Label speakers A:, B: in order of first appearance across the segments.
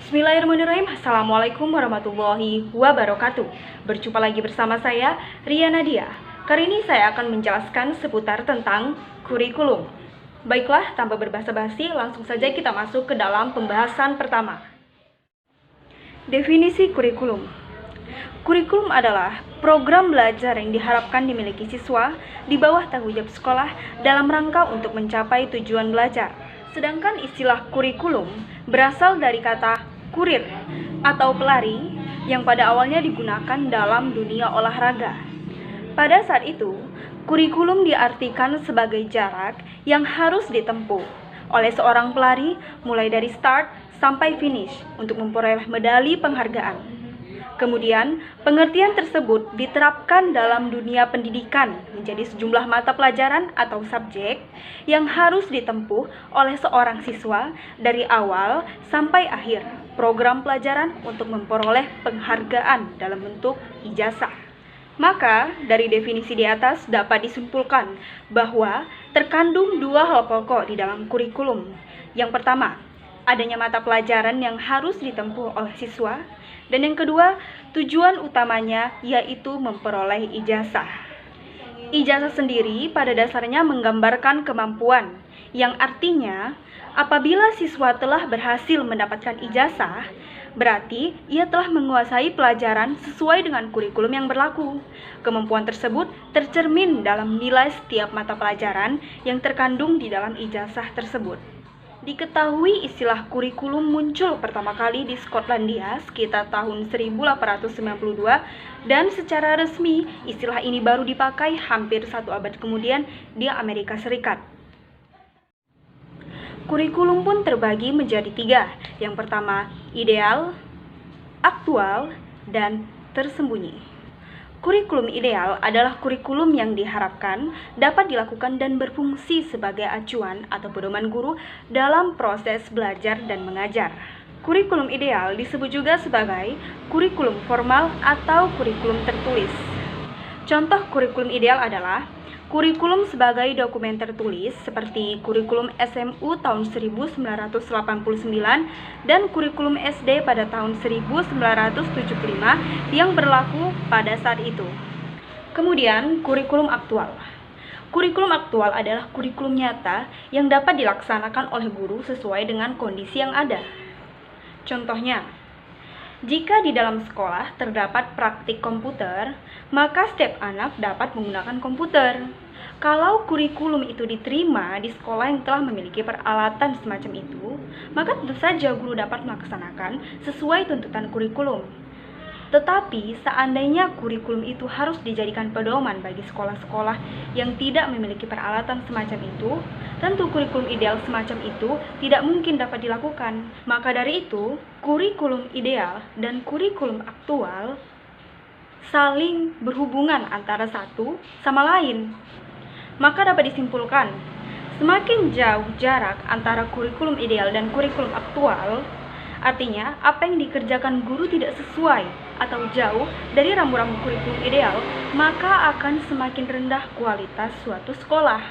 A: Bismillahirrahmanirrahim. Assalamualaikum warahmatullahi wabarakatuh. Berjumpa lagi bersama saya, Ria Nadia. Kali ini saya akan menjelaskan seputar tentang kurikulum. Baiklah, tanpa berbasa-basi, langsung saja kita masuk ke dalam pembahasan pertama. Definisi kurikulum. Kurikulum adalah program belajar yang diharapkan dimiliki siswa di bawah tanggung jawab sekolah dalam rangka untuk mencapai tujuan belajar. Sedangkan istilah kurikulum berasal dari kata kurir atau pelari yang pada awalnya digunakan dalam dunia olahraga. Pada saat itu, kurikulum diartikan sebagai jarak yang harus ditempuh oleh seorang pelari mulai dari start sampai finish untuk memperoleh medali penghargaan. Kemudian, pengertian tersebut diterapkan dalam dunia pendidikan menjadi sejumlah mata pelajaran atau subjek yang harus ditempuh oleh seorang siswa dari awal sampai akhir program pelajaran untuk memperoleh penghargaan dalam bentuk ijazah. Maka, dari definisi di atas dapat disimpulkan bahwa terkandung dua hal pokok di dalam kurikulum. Yang pertama, adanya mata pelajaran yang harus ditempuh oleh siswa. Dan yang kedua, tujuan utamanya yaitu memperoleh ijazah. Ijazah sendiri pada dasarnya menggambarkan kemampuan, yang artinya apabila siswa telah berhasil mendapatkan ijazah, berarti ia telah menguasai pelajaran sesuai dengan kurikulum yang berlaku. Kemampuan tersebut tercermin dalam nilai setiap mata pelajaran yang terkandung di dalam ijazah tersebut. Diketahui istilah kurikulum muncul pertama kali di Skotlandia sekitar tahun 1892 dan secara resmi istilah ini baru dipakai hampir satu abad kemudian di Amerika Serikat. Kurikulum pun terbagi menjadi tiga. Yang pertama, ideal, aktual, dan tersembunyi. Kurikulum ideal adalah kurikulum yang diharapkan dapat dilakukan dan berfungsi sebagai acuan atau pedoman guru dalam proses belajar dan mengajar. Kurikulum ideal disebut juga sebagai kurikulum formal atau kurikulum tertulis. Contoh kurikulum ideal adalah kurikulum sebagai dokumen tertulis seperti kurikulum SMU tahun 1989 dan kurikulum SD pada tahun 1975 yang berlaku pada saat itu. Kemudian, kurikulum aktual. Kurikulum aktual adalah kurikulum nyata yang dapat dilaksanakan oleh guru sesuai dengan kondisi yang ada. Contohnya, jika di dalam sekolah terdapat praktik komputer, maka setiap anak dapat menggunakan komputer. Kalau kurikulum itu diterima di sekolah yang telah memiliki peralatan semacam itu, maka tentu saja guru dapat melaksanakan sesuai tuntutan kurikulum. Tetapi seandainya kurikulum itu harus dijadikan pedoman bagi sekolah-sekolah yang tidak memiliki peralatan semacam itu, tentu kurikulum ideal semacam itu tidak mungkin dapat dilakukan. Maka dari itu, kurikulum ideal dan kurikulum aktual saling berhubungan antara satu sama lain. Maka dapat disimpulkan, semakin jauh jarak antara kurikulum ideal dan kurikulum aktual, artinya apa yang dikerjakan guru tidak sesuai atau jauh dari rambu-rambu kurikulum ideal, maka akan semakin rendah kualitas suatu sekolah.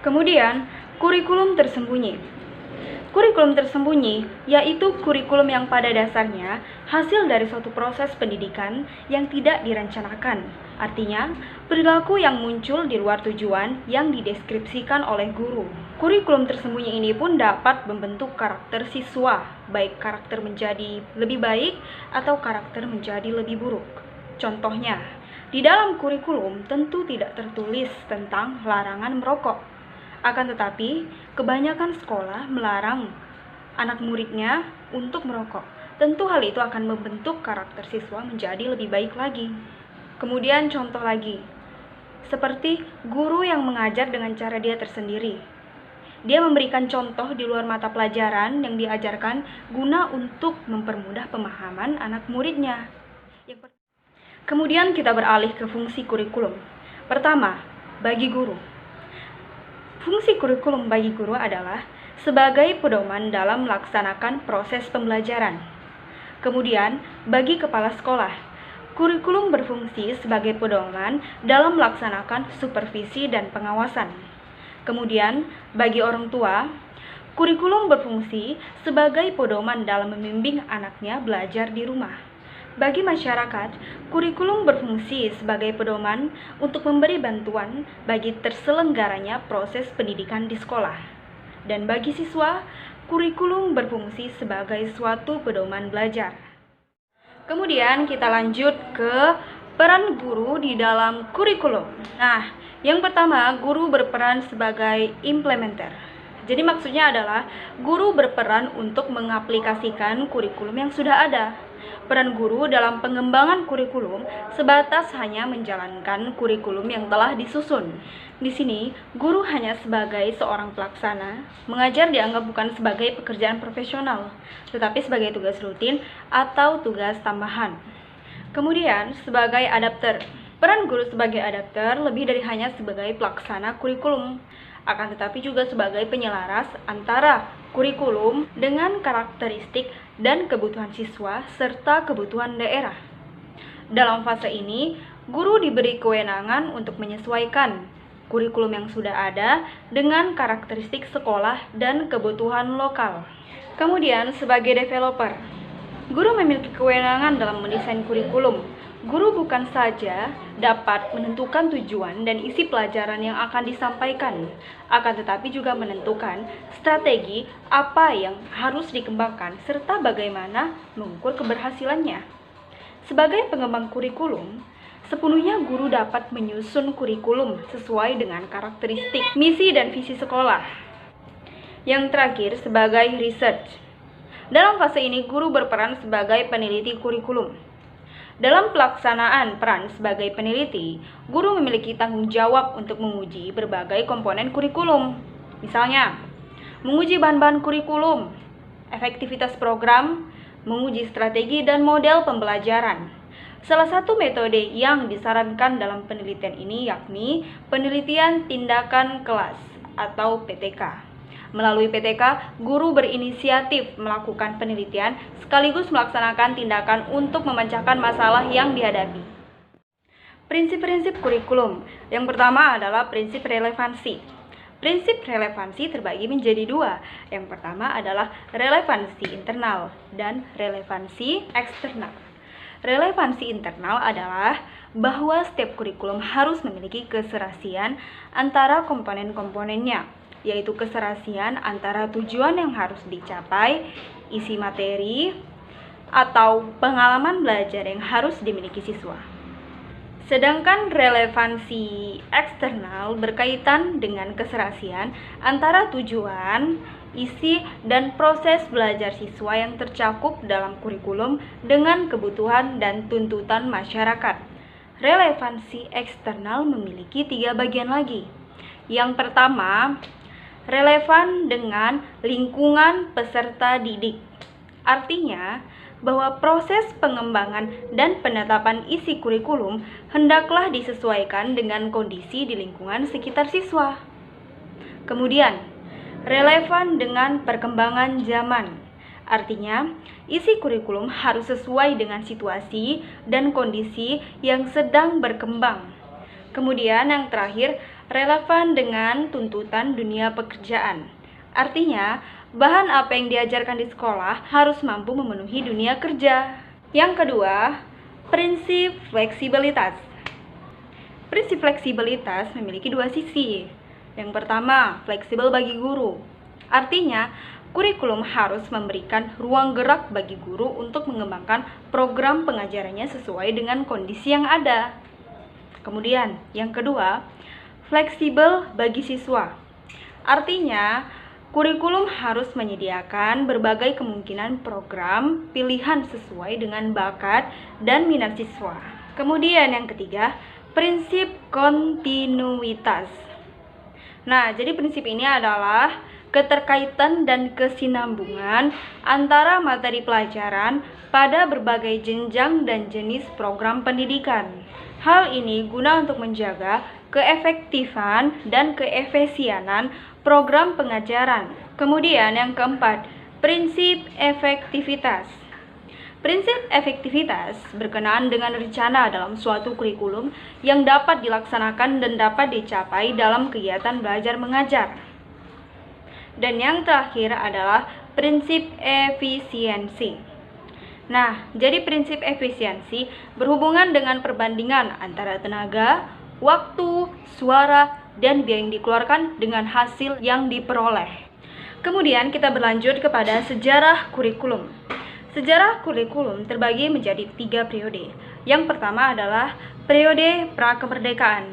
A: Kemudian, kurikulum tersembunyi. Kurikulum tersembunyi yaitu kurikulum yang pada dasarnya hasil dari suatu proses pendidikan yang tidak direncanakan. Artinya, perilaku yang muncul di luar tujuan yang dideskripsikan oleh guru. Kurikulum tersembunyi ini pun dapat membentuk karakter siswa, baik karakter menjadi lebih baik atau karakter menjadi lebih buruk. Contohnya, di dalam kurikulum tentu tidak tertulis tentang larangan merokok. Akan tetapi, kebanyakan sekolah melarang anak muridnya untuk merokok. Tentu hal itu akan membentuk karakter siswa menjadi lebih baik lagi. Kemudian contoh lagi, seperti guru yang mengajar dengan cara dia tersendiri. Dia memberikan contoh di luar mata pelajaran yang diajarkan guna untuk mempermudah pemahaman anak muridnya. Kemudian kita beralih ke fungsi kurikulum. Pertama, bagi guru. Fungsi kurikulum bagi guru adalah sebagai pedoman dalam melaksanakan proses pembelajaran. Kemudian, bagi kepala sekolah, kurikulum berfungsi sebagai pedoman dalam melaksanakan supervisi dan pengawasan. Kemudian, bagi orang tua, Kurikulum berfungsi sebagai pedoman dalam membimbing anaknya belajar di rumah. Bagi masyarakat, kurikulum berfungsi sebagai pedoman untuk memberi bantuan bagi terselenggaranya proses pendidikan di sekolah. Dan bagi siswa, kurikulum berfungsi sebagai suatu pedoman belajar. Kemudian kita lanjut ke peran guru di dalam kurikulum. Nah, yang pertama, guru berperan sebagai implementer. Jadi maksudnya adalah guru berperan untuk mengaplikasikan kurikulum yang sudah ada. Peran guru dalam pengembangan kurikulum sebatas hanya menjalankan kurikulum yang telah disusun. Di sini, guru hanya sebagai seorang pelaksana. Mengajar dianggap bukan sebagai pekerjaan profesional, tetapi sebagai tugas rutin atau tugas tambahan. Kemudian, sebagai adapter. Peran guru sebagai adapter lebih dari hanya sebagai pelaksana kurikulum, akan tetapi juga sebagai penyelaras antara kurikulum dengan karakteristik dan kebutuhan siswa serta kebutuhan daerah. Dalam fase ini, guru diberi kewenangan untuk menyesuaikan kurikulum yang sudah ada dengan karakteristik sekolah dan kebutuhan lokal. Kemudian, sebagai developer, guru memiliki kewenangan dalam mendesain kurikulum. Guru bukan saja dapat menentukan tujuan dan isi pelajaran yang akan disampaikan, akan tetapi juga menentukan strategi apa yang harus dikembangkan serta bagaimana mengukur keberhasilannya. Sebagai pengembang kurikulum, sepenuhnya guru dapat menyusun kurikulum sesuai dengan karakteristik, misi, dan visi sekolah. Yang terakhir, sebagai research. Dalam fase ini, guru berperan sebagai peneliti kurikulum. Dalam pelaksanaan peran sebagai peneliti, guru memiliki tanggung jawab untuk menguji berbagai komponen kurikulum. Misalnya, menguji bahan-bahan kurikulum, efektivitas program, menguji strategi dan model pembelajaran. Salah satu metode yang disarankan dalam penelitian ini yakni penelitian tindakan kelas atau PTK. Melalui PTK, guru berinisiatif melakukan penelitian sekaligus melaksanakan tindakan untuk memecahkan masalah yang dihadapi. Prinsip-prinsip kurikulum. Yang pertama adalah prinsip relevansi. Prinsip relevansi terbagi menjadi dua. Yang pertama adalah relevansi internal dan relevansi eksternal. Relevansi internal adalah bahwa setiap kurikulum harus memiliki keserasian antara komponen-komponennya, yaitu keserasian antara tujuan yang harus dicapai, isi materi, atau pengalaman belajar yang harus dimiliki siswa. Sedangkan relevansi eksternal berkaitan dengan keserasian antara tujuan, isi, dan proses belajar siswa yang tercakup dalam kurikulum dengan kebutuhan dan tuntutan masyarakat. Relevansi eksternal memiliki 3 bagian lagi. Yang pertama, relevan dengan lingkungan peserta didik. Artinya, bahwa proses pengembangan dan penetapan isi kurikulum hendaklah disesuaikan dengan kondisi di lingkungan sekitar siswa. Kemudian, relevan dengan perkembangan zaman. Artinya, isi kurikulum harus sesuai dengan situasi dan kondisi yang sedang berkembang. Kemudian yang terakhir, relevan dengan tuntutan dunia pekerjaan. Artinya, bahan apa yang diajarkan di sekolah harus mampu memenuhi dunia kerja. Yang kedua, prinsip fleksibilitas. Prinsip fleksibilitas memiliki 2 sisi. Yang pertama, fleksibel bagi guru. Artinya, kurikulum harus memberikan ruang gerak bagi guru untuk mengembangkan program pengajarannya sesuai dengan kondisi yang ada. Kemudian, yang kedua, fleksibel bagi siswa. Artinya, kurikulum harus menyediakan berbagai kemungkinan program pilihan sesuai dengan bakat dan minat siswa. Kemudian yang ketiga, prinsip kontinuitas. Nah, jadi prinsip ini adalah keterkaitan dan kesinambungan antara materi pelajaran pada berbagai jenjang dan jenis program pendidikan. Hal ini guna untuk menjaga keefektifan dan keefisienan program pengajaran. Kemudian yang keempat, prinsip efektivitas. Prinsip efektivitas berkenaan dengan rencana dalam suatu kurikulum yang dapat dilaksanakan dan dapat dicapai dalam kegiatan belajar mengajar. Dan yang terakhir adalah prinsip efisiensi. Nah, jadi prinsip efisiensi berhubungan dengan perbandingan antara tenaga, waktu, suara, dan biaya yang dikeluarkan dengan hasil yang diperoleh. Kemudian kita berlanjut kepada sejarah kurikulum. Sejarah kurikulum terbagi menjadi 3 periode. Yang pertama adalah periode prakemerdekaan.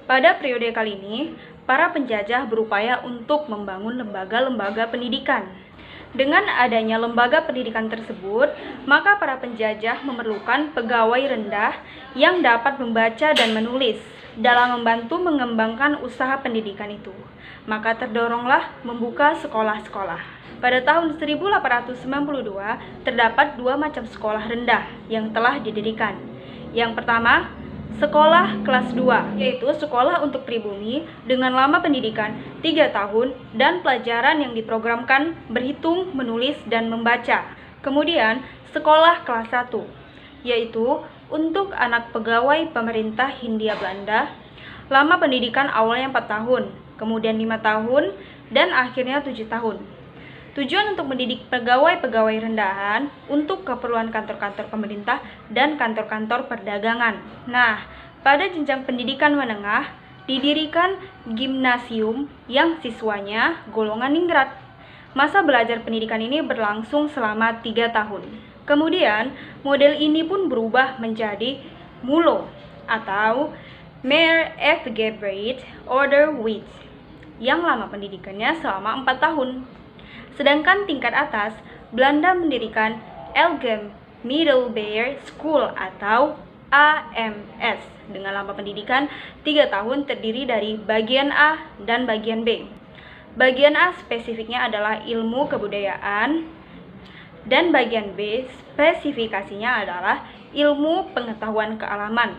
A: Pada periode kali ini, para penjajah berupaya untuk membangun lembaga-lembaga pendidikan. Dengan adanya lembaga pendidikan tersebut, maka para penjajah memerlukan pegawai rendah yang dapat membaca dan menulis dalam membantu mengembangkan usaha pendidikan itu. Maka terdoronglah membuka sekolah-sekolah. Pada tahun 1892, terdapat 2 macam sekolah rendah yang telah didirikan. Yang pertama, sekolah kelas 2, yaitu sekolah untuk pribumi dengan lama pendidikan 3 tahun dan pelajaran yang diprogramkan berhitung, menulis, dan membaca. Kemudian, sekolah kelas 1, yaitu untuk anak pegawai pemerintah Hindia Belanda. Lama pendidikan awalnya 4 tahun, kemudian 5 tahun, dan akhirnya 7 tahun. Tujuan untuk mendidik pegawai-pegawai rendahan untuk keperluan kantor-kantor pemerintah dan kantor-kantor perdagangan. Nah, pada jenjang pendidikan menengah, didirikan gimnasium yang siswanya golongan ningrat. Masa belajar pendidikan ini berlangsung selama 3 tahun. Kemudian, model ini pun berubah menjadi MULO atau Meer Afgebreit Onderwijs yang lama pendidikannya selama 4 tahun. Sedangkan tingkat atas, Belanda mendirikan Algemene Middelbare School atau AMS dengan lama pendidikan 3 tahun terdiri dari bagian A dan bagian B. Bagian A spesifiknya adalah ilmu kebudayaan dan bagian B spesifikasinya adalah ilmu pengetahuan kealaman.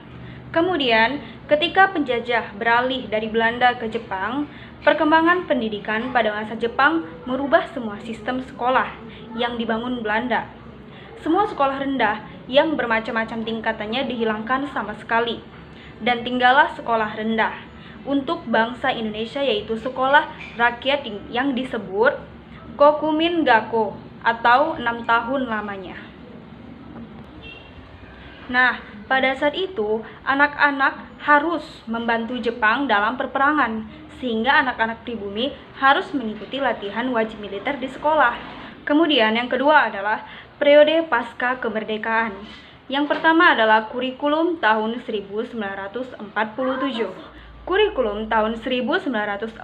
A: Kemudian, ketika penjajah beralih dari Belanda ke Jepang, perkembangan pendidikan pada masa Jepang merubah semua sistem sekolah yang dibangun Belanda. Semua sekolah rendah yang bermacam-macam tingkatannya dihilangkan sama sekali, dan tinggallah sekolah rendah untuk bangsa Indonesia, yaitu sekolah rakyat yang disebut Kokumin Gakko atau 6 tahun lamanya. Nah, pada saat itu anak-anak harus membantu Jepang dalam perperangan, sehingga anak-anak pribumi harus mengikuti latihan wajib militer di sekolah. Kemudian yang kedua adalah periode pasca kemerdekaan. Yang pertama adalah kurikulum tahun 1947. Kurikulum tahun 1947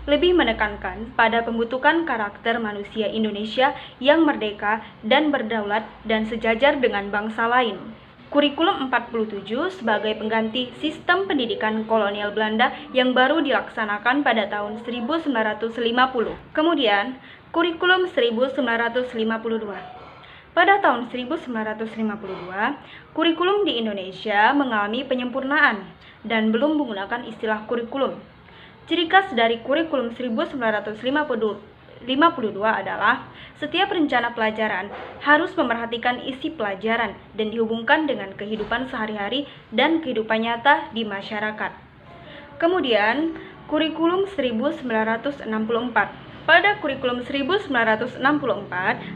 A: lebih menekankan pada pembentukan karakter manusia Indonesia yang merdeka dan berdaulat dan sejajar dengan bangsa lain. Kurikulum 47 sebagai pengganti sistem pendidikan kolonial Belanda yang baru dilaksanakan pada tahun 1950. Kemudian, kurikulum 1952. Pada tahun 1952, kurikulum di Indonesia mengalami penyempurnaan dan belum menggunakan istilah kurikulum. Ciri khas dari kurikulum 1952 adalah setiap rencana pelajaran harus memerhatikan isi pelajaran dan dihubungkan dengan kehidupan sehari-hari dan kehidupan nyata di masyarakat. Kemudian, kurikulum 1964. Pada kurikulum 1964,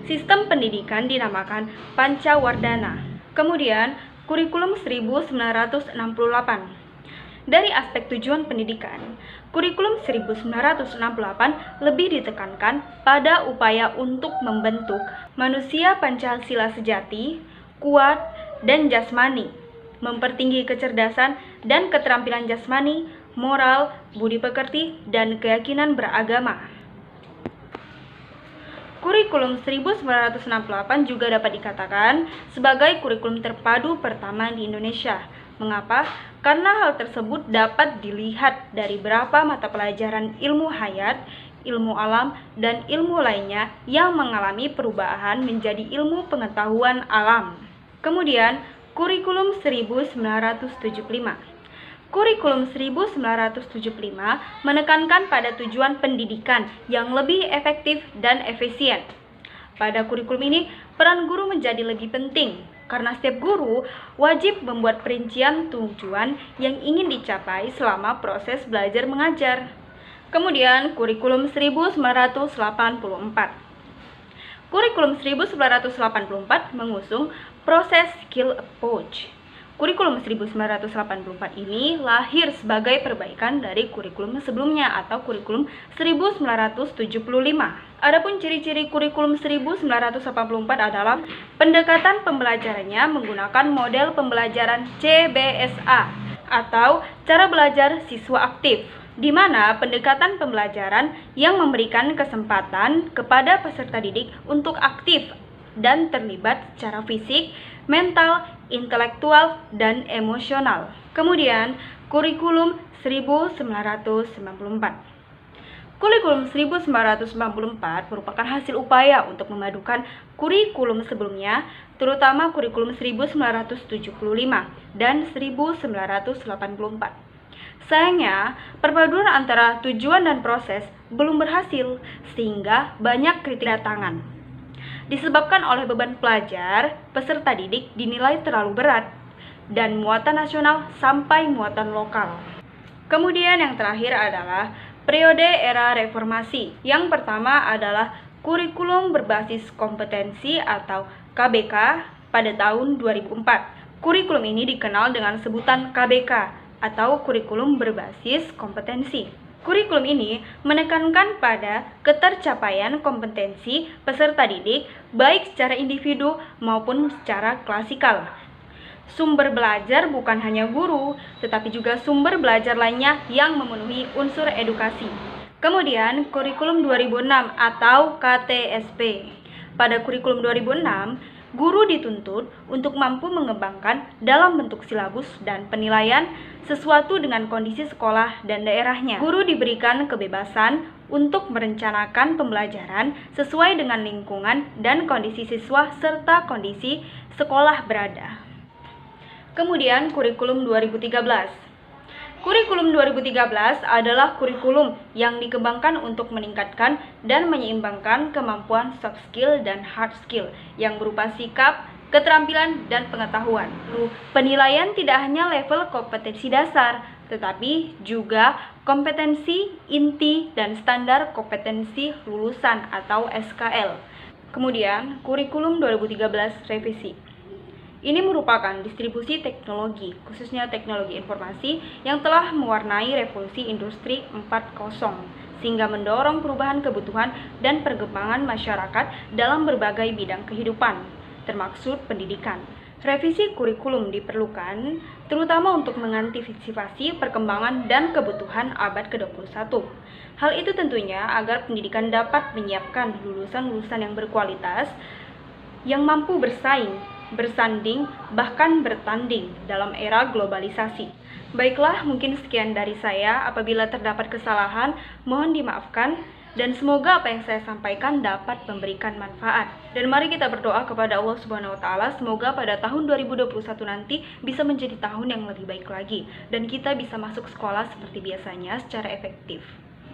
A: sistem pendidikan dinamakan Pancawardhana. Kemudian, kurikulum 1968. Dari aspek tujuan pendidikan, kurikulum 1968 lebih ditekankan pada upaya untuk membentuk manusia Pancasila sejati, kuat, dan jasmani, mempertinggi kecerdasan dan keterampilan jasmani, moral, budi pekerti, dan keyakinan beragama. Kurikulum 1968 juga dapat dikatakan sebagai kurikulum terpadu pertama di Indonesia. Mengapa? Karena hal tersebut dapat dilihat dari berapa mata pelajaran ilmu hayat, ilmu alam, dan ilmu lainnya yang mengalami perubahan menjadi ilmu pengetahuan alam. Kemudian, kurikulum 1975. Kurikulum 1975 menekankan pada tujuan pendidikan yang lebih efektif dan efisien. Pada kurikulum ini, peran guru menjadi lebih penting karena setiap guru wajib membuat perincian tujuan yang ingin dicapai selama proses belajar mengajar. Kemudian kurikulum 1984. Kurikulum 1984 mengusung proses skill approach. Kurikulum 1984 ini lahir sebagai perbaikan dari kurikulum sebelumnya atau kurikulum 1975. Adapun ciri-ciri kurikulum 1984 adalah pendekatan pembelajarannya menggunakan model pembelajaran CBSA atau cara belajar siswa aktif, di mana pendekatan pembelajaran yang memberikan kesempatan kepada peserta didik untuk aktif dan terlibat secara fisik, mental, intelektual, dan emosional. Kemudian, kurikulum 1994. Kurikulum 1994 merupakan hasil upaya untuk memadukan kurikulum sebelumnya, terutama kurikulum 1975 dan 1984. Sayangnya, perpaduan antara tujuan dan proses belum berhasil, sehingga banyak kritik datangan. Disebabkan oleh beban pelajar, peserta didik dinilai terlalu berat, dan muatan nasional sampai muatan lokal. Kemudian yang terakhir adalah periode era reformasi. Yang pertama adalah kurikulum berbasis kompetensi atau KBK pada tahun 2004. Kurikulum ini dikenal dengan sebutan KBK atau kurikulum berbasis kompetensi. Kurikulum ini menekankan pada ketercapaian kompetensi peserta didik baik secara individu maupun secara klasikal. Sumber belajar bukan hanya guru, tetapi juga sumber belajar lainnya yang memenuhi unsur edukasi. Kemudian, kurikulum 2006 atau KTSP. Pada kurikulum 2006, guru dituntut untuk mampu mengembangkan dalam bentuk silabus dan penilaian sesuatu dengan kondisi sekolah dan daerahnya. Guru diberikan kebebasan untuk merencanakan pembelajaran sesuai dengan lingkungan dan kondisi siswa serta kondisi sekolah berada. Kemudian kurikulum 2013. Kurikulum 2013 adalah kurikulum yang dikembangkan untuk meningkatkan dan menyeimbangkan kemampuan soft skill dan hard skill yang berupa sikap, keterampilan, dan pengetahuan. Penilaian tidak hanya level kompetensi dasar, tetapi juga kompetensi inti dan standar kompetensi lulusan atau SKL. Kemudian, kurikulum 2013 revisi. Ini merupakan distribusi teknologi, khususnya teknologi informasi yang telah mewarnai revolusi industri 4.0, sehingga mendorong perubahan kebutuhan dan perkembangan masyarakat dalam berbagai bidang kehidupan, termasuk pendidikan. Revisi kurikulum diperlukan terutama untuk mengantisipasi perkembangan dan kebutuhan abad ke-21. Hal itu tentunya agar pendidikan dapat menyiapkan lulusan-lulusan yang berkualitas, yang mampu bersaing, bersanding, bahkan bertanding dalam era globalisasi. Baiklah, mungkin sekian dari saya. Apabila terdapat kesalahan, mohon dimaafkan, dan semoga apa yang saya sampaikan dapat memberikan manfaat. Dan mari kita berdoa kepada Allah Subhanahu wa taala, semoga pada tahun 2021 nanti bisa menjadi tahun yang lebih baik lagi dan kita bisa masuk sekolah seperti biasanya secara efektif.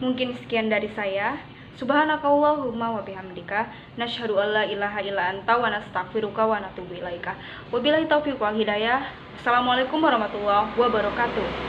A: Mungkin sekian dari saya. Subhanakallahumma wa bihamdika nasyhadu an la ilaha illa anta wa nastaghfiruka wa natubu ilaika. Wabillahi taufiq wal hidayah. Assalamualaikum warahmatullahi wabarakatuh.